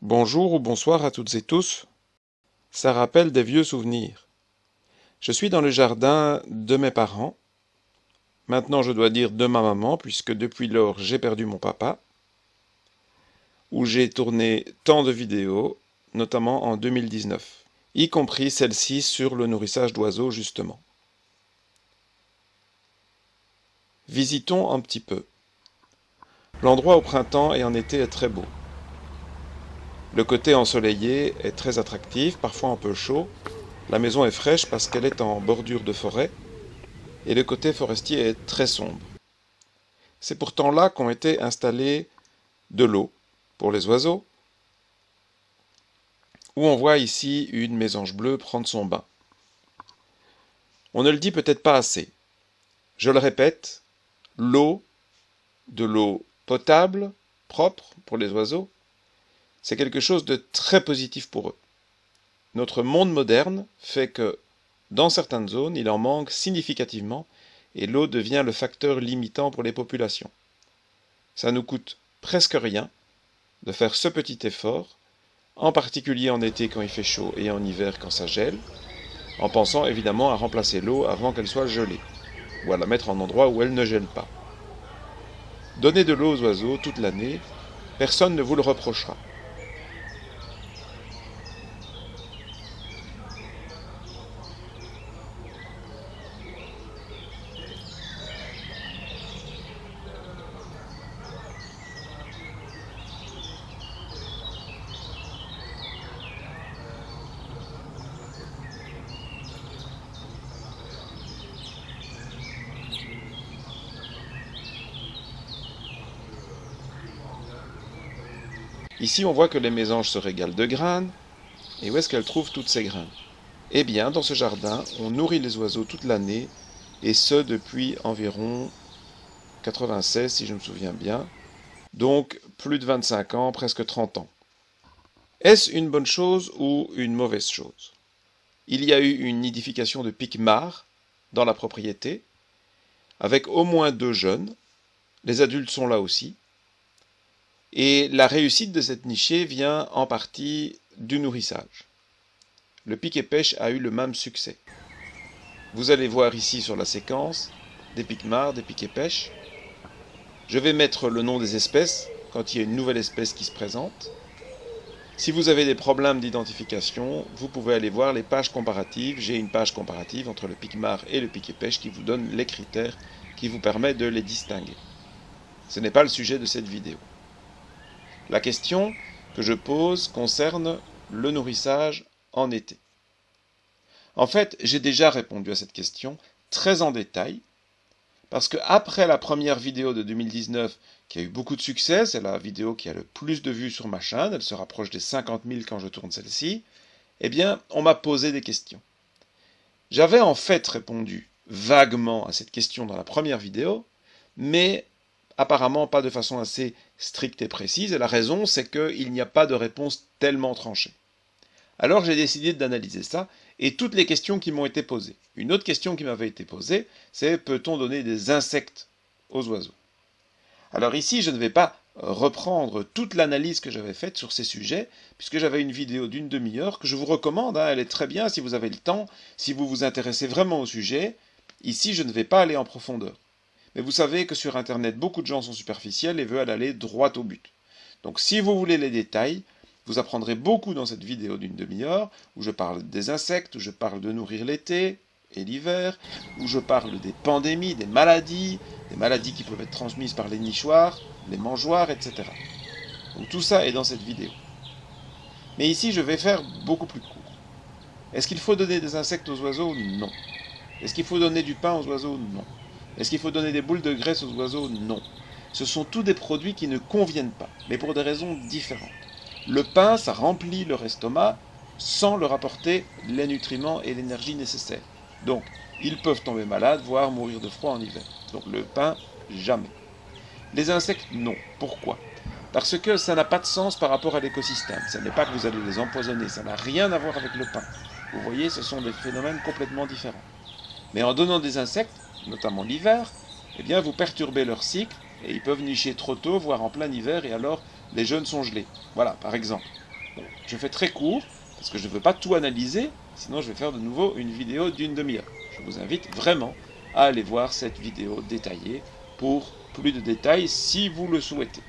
Bonjour ou bonsoir à toutes et tous. Ça rappelle des vieux souvenirs. Je suis dans le jardin de mes parents. Maintenant, je dois dire de ma maman, puisque depuis lors, j'ai perdu mon papa, où j'ai tourné tant de vidéos, notamment en 2019, y compris celle-ci sur le nourrissage d'oiseaux, justement. Visitons un petit peu. L'endroit au printemps et en été est très beau. Le côté ensoleillé est très attractif, parfois un peu chaud. La maison est fraîche parce qu'elle est en bordure de forêt, et le côté forestier est très sombre. C'est pourtant là qu'ont été installées de l'eau pour les oiseaux, où on voit ici une mésange bleue prendre son bain. On ne le dit peut-être pas assez. Je le répète, l'eau, de l'eau potable, propre pour les oiseaux, c'est quelque chose de très positif pour eux. Notre monde moderne fait que, dans certaines zones, il en manque significativement et l'eau devient le facteur limitant pour les populations. Ça nous coûte presque rien de faire ce petit effort, en particulier en été quand il fait chaud et en hiver quand ça gèle, en pensant évidemment à remplacer l'eau avant qu'elle soit gelée, ou à la mettre en endroit où elle ne gèle pas. Donner de l'eau aux oiseaux toute l'année, personne ne vous le reprochera. Ici, on voit que les mésanges se régalent de graines, et où est-ce qu'elles trouvent toutes ces graines? Eh bien, dans ce jardin, on nourrit les oiseaux toute l'année, et ce depuis environ 96, si je me souviens bien, donc plus de 25 ans, presque 30 ans. Est-ce une bonne chose ou une mauvaise chose? Il y a eu une nidification de pique-mares dans la propriété, avec au moins 2 jeunes, les adultes sont là aussi, et la réussite de cette nichée vient en partie du nourrissage. Le pic et pêche a eu le même succès. Vous allez voir ici sur la séquence des pique-mares, des pics et pêche. Je vais mettre le nom des espèces quand il y a une nouvelle espèce qui se présente. Si vous avez des problèmes d'identification, vous pouvez aller voir les pages comparatives. J'ai une page comparative entre le pique-mare et le pic et pêche qui vous donne les critères qui vous permettent de les distinguer. Ce n'est pas le sujet de cette vidéo. La question que je pose concerne le nourrissage en été. En fait, j'ai déjà répondu à cette question très en détail, parce que après la première vidéo de 2019, qui a eu beaucoup de succès, c'est la vidéo qui a le plus de vues sur ma chaîne, elle se rapproche des 50 000 quand je tourne celle-ci, eh bien, on m'a posé des questions. J'avais en fait répondu vaguement à cette question dans la première vidéo, mais apparemment pas de façon assez stricte et précise, et la raison, c'est qu'il n'y a pas de réponse tellement tranchée. Alors j'ai décidé d'analyser ça, et toutes les questions qui m'ont été posées. Une autre question qui m'avait été posée, c'est peut-on donner des insectes aux oiseaux? Alors ici, je ne vais pas reprendre toute l'analyse que j'avais faite sur ces sujets, puisque j'avais une vidéo d'une demi-heure que je vous recommande, elle est très bien si vous avez le temps, si vous vous intéressez vraiment au sujet. Ici, je ne vais pas aller en profondeur. Mais vous savez que sur Internet, beaucoup de gens sont superficiels et veulent aller droit au but. Donc si vous voulez les détails, vous apprendrez beaucoup dans cette vidéo d'une demi-heure, où je parle des insectes, où je parle de nourrir l'été et l'hiver, où je parle des pandémies, des maladies qui peuvent être transmises par les nichoirs, les mangeoires, etc. Donc tout ça est dans cette vidéo. Mais ici, je vais faire beaucoup plus court. Est-ce qu'il faut donner des insectes aux oiseaux? Non. Est-ce qu'il faut donner du pain aux oiseaux? Non. Est-ce qu'il faut donner des boules de graisse aux oiseaux? Non. Ce sont tous des produits qui ne conviennent pas, mais pour des raisons différentes. Le pain, ça remplit leur estomac sans leur apporter les nutriments et l'énergie nécessaires. Donc, ils peuvent tomber malades, voire mourir de froid en hiver. Donc le pain, jamais. Les insectes, non. Pourquoi? Parce que ça n'a pas de sens par rapport à l'écosystème. Ce n'est pas que vous allez les empoisonner, ça n'a rien à voir avec le pain. Vous voyez, ce sont des phénomènes complètement différents. Mais en donnant des insectes, notamment l'hiver, eh bien vous perturbez leur cycle et ils peuvent nicher trop tôt, voire en plein hiver, et alors les jeunes sont gelés. Voilà, par exemple. Bon, je fais très court, parce que je ne veux pas tout analyser, sinon je vais faire de nouveau une vidéo d'une demi-heure. Je vous invite vraiment à aller voir cette vidéo détaillée pour plus de détails si vous le souhaitez.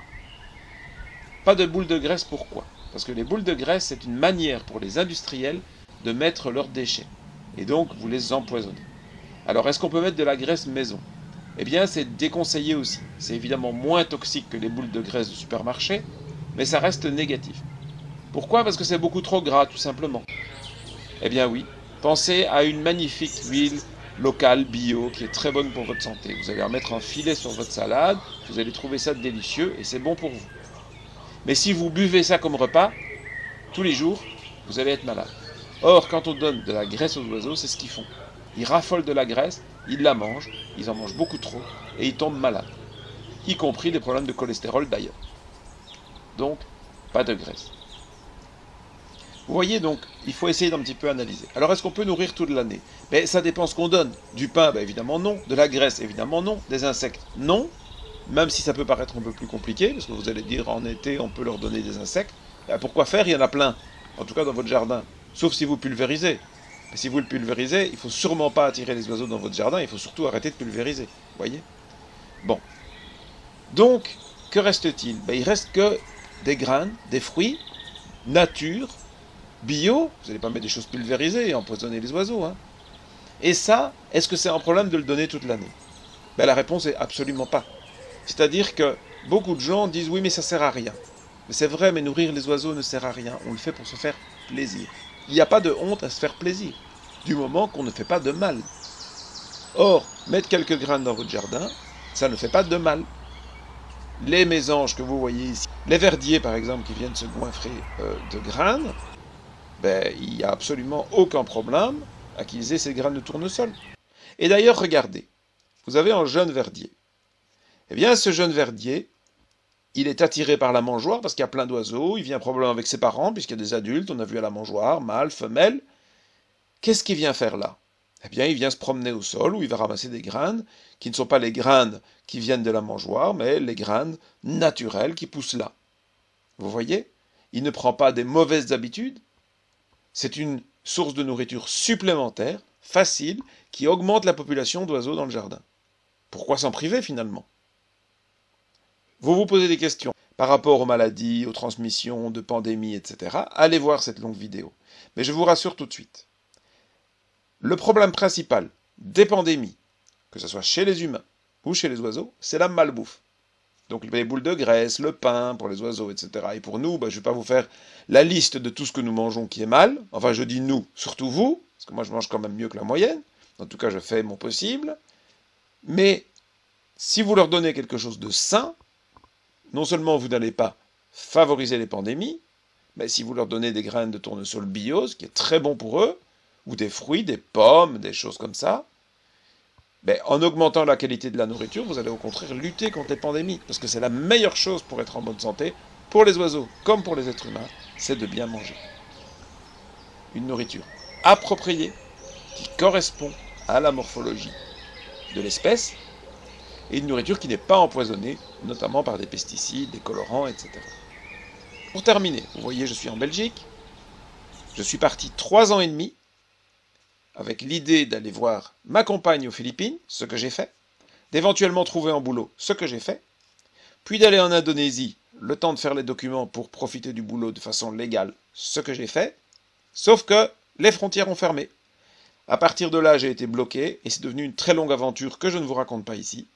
Pas de boules de graisse, pourquoi? Parce que les boules de graisse, c'est une manière pour les industriels de mettre leurs déchets. Et donc, vous les empoisonnez. Alors, est-ce qu'on peut mettre de la graisse maison? Eh bien, c'est déconseillé aussi. C'est évidemment moins toxique que les boules de graisse de supermarché, mais ça reste négatif. Pourquoi? Parce que c'est beaucoup trop gras, tout simplement. Eh bien oui, pensez à une magnifique huile locale, bio, qui est très bonne pour votre santé. Vous allez en mettre un filet sur votre salade, vous allez trouver ça délicieux et c'est bon pour vous. Mais si vous buvez ça comme repas, tous les jours, vous allez être malade. Or, quand on donne de la graisse aux oiseaux, c'est ce qu'ils font. Ils raffolent de la graisse, ils la mangent, ils en mangent beaucoup trop, et ils tombent malades. Y compris des problèmes de cholestérol d'ailleurs. Donc, pas de graisse. Vous voyez donc, il faut essayer d'un petit peu analyser. Alors, est-ce qu'on peut nourrir toute l'année? Mais ça dépend ce qu'on donne. Du pain, ben, évidemment non. De la graisse, évidemment non. Des insectes, non. Même si ça peut paraître un peu plus compliqué, parce que vous allez dire en été, on peut leur donner des insectes. Ben, pourquoi faire? Il y en a plein. En tout cas dans votre jardin. Sauf si vous pulvérisez. Mais si vous le pulvérisez, il ne faut sûrement pas attirer les oiseaux dans votre jardin. Il faut surtout arrêter de pulvériser. Vous voyez? Bon. Donc, que reste-t-il? Ben, il reste que des graines, des fruits, nature, bio. Vous n'allez pas mettre des choses pulvérisées et empoisonner les oiseaux. Hein. Et ça, est-ce que c'est un problème de le donner toute l'année? Ben, la réponse est absolument pas. C'est-à-dire que beaucoup de gens disent oui mais ça sert à rien. Mais c'est vrai, mais nourrir les oiseaux ne sert à rien. On le fait pour se faire plaisir. Il n'y a pas de honte à se faire plaisir, du moment qu'on ne fait pas de mal. Or, mettre quelques graines dans votre jardin, ça ne fait pas de mal. Les mésanges que vous voyez ici, les verdiers par exemple qui viennent se goinfrer de graines, ben, il n'y a absolument aucun problème à qu'ils aient ces graines de tournesol. Et d'ailleurs, regardez, vous avez un jeune verdier. Eh bien, ce jeune verdier, il est attiré par la mangeoire parce qu'il y a plein d'oiseaux, il vient probablement avec ses parents, puisqu'il y a des adultes, on a vu à la mangeoire, mâle, femelle. Qu'est-ce qu'il vient faire là? Eh bien, il vient se promener au sol où il va ramasser des graines, qui ne sont pas les graines qui viennent de la mangeoire, mais les graines naturelles qui poussent là. Vous voyez? Il ne prend pas des mauvaises habitudes, c'est une source de nourriture supplémentaire, facile, qui augmente la population d'oiseaux dans le jardin. Pourquoi s'en priver finalement? Vous vous posez des questions par rapport aux maladies, aux transmissions, de pandémies, etc. Allez voir cette longue vidéo. Mais je vous rassure tout de suite. Le problème principal des pandémies, que ce soit chez les humains ou chez les oiseaux, c'est la malbouffe. Donc les boules de graisse, le pain pour les oiseaux, etc. Et pour nous, je ne vais pas vous faire la liste de tout ce que nous mangeons qui est mal. Enfin, je dis nous, surtout vous, parce que moi je mange quand même mieux que la moyenne. En tout cas, je fais mon possible. Mais si vous leur donnez quelque chose de sain, non seulement vous n'allez pas favoriser les pandémies, mais si vous leur donnez des graines de tournesol bio, ce qui est très bon pour eux, ou des fruits, des pommes, des choses comme ça, en augmentant la qualité de la nourriture, vous allez au contraire lutter contre les pandémies, parce que c'est la meilleure chose pour être en bonne santé, pour les oiseaux comme pour les êtres humains, c'est de bien manger. Une nourriture appropriée, qui correspond à la morphologie de l'espèce, et une nourriture qui n'est pas empoisonnée, notamment par des pesticides, des colorants, etc. Pour terminer, vous voyez, je suis en Belgique, je suis parti 3 ans et demi, avec l'idée d'aller voir ma compagne aux Philippines, ce que j'ai fait, d'éventuellement trouver un boulot, ce que j'ai fait, puis d'aller en Indonésie, le temps de faire les documents pour profiter du boulot de façon légale, ce que j'ai fait, sauf que les frontières ont fermé. À partir de là, j'ai été bloqué, et c'est devenu une très longue aventure que je ne vous raconte pas ici,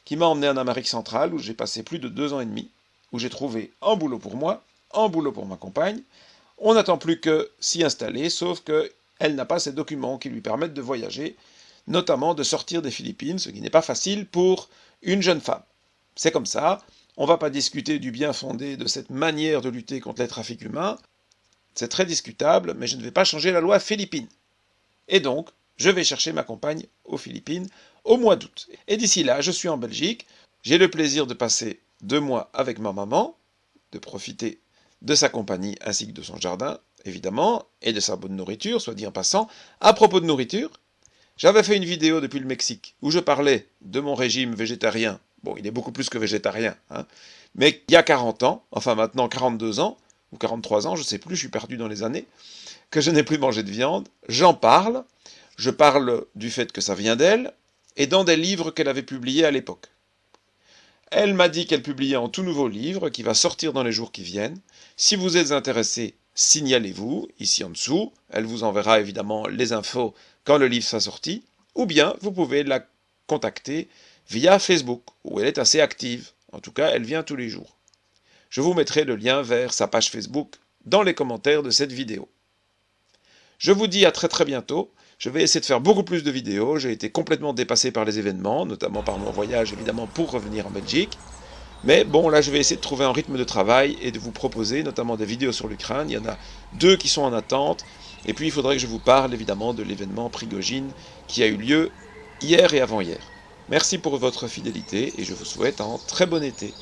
qui m'a emmené en Amérique centrale, où j'ai passé plus de 2 ans et demi, où j'ai trouvé un boulot pour moi, un boulot pour ma compagne. On n'attend plus que s'y installer, sauf qu'elle n'a pas ces documents qui lui permettent de voyager, notamment de sortir des Philippines, ce qui n'est pas facile pour une jeune femme. C'est comme ça, on ne va pas discuter du bien fondé de cette manière de lutter contre les trafics humains, c'est très discutable, mais je ne vais pas changer la loi philippine. Et donc, je vais chercher ma compagne aux Philippines au mois d'août. Et d'ici là, je suis en Belgique, j'ai le plaisir de passer 2 mois avec ma maman, de profiter de sa compagnie ainsi que de son jardin, évidemment, et de sa bonne nourriture, soit dit en passant. À propos de nourriture, j'avais fait une vidéo depuis le Mexique où je parlais de mon régime végétarien. Bon, il est beaucoup plus que végétarien, hein, mais il y a 40 ans, enfin maintenant 42 ans, ou 43 ans, je ne sais plus, je suis perdu dans les années, que je n'ai plus mangé de viande. J'en parle, je parle du fait que ça vient d'elle, et dans des livres qu'elle avait publiés à l'époque. Elle m'a dit qu'elle publiait un tout nouveau livre qui va sortir dans les jours qui viennent. Si vous êtes intéressé, signalez-vous ici en dessous. Elle vous enverra évidemment les infos quand le livre sera sorti. Ou bien vous pouvez la contacter via Facebook, où elle est assez active. En tout cas, elle vient tous les jours. Je vous mettrai le lien vers sa page Facebook dans les commentaires de cette vidéo. Je vous dis à très bientôt. Je vais essayer de faire beaucoup plus de vidéos. J'ai été complètement dépassé par les événements, notamment par mon voyage évidemment pour revenir en Belgique. Mais bon, là je vais essayer de trouver un rythme de travail et de vous proposer notamment des vidéos sur l'Ukraine. Il y en a 2 qui sont en attente. Et puis il faudrait que je vous parle évidemment de l'événement Prigojine qui a eu lieu hier et avant-hier. Merci pour votre fidélité et je vous souhaite un très bon été.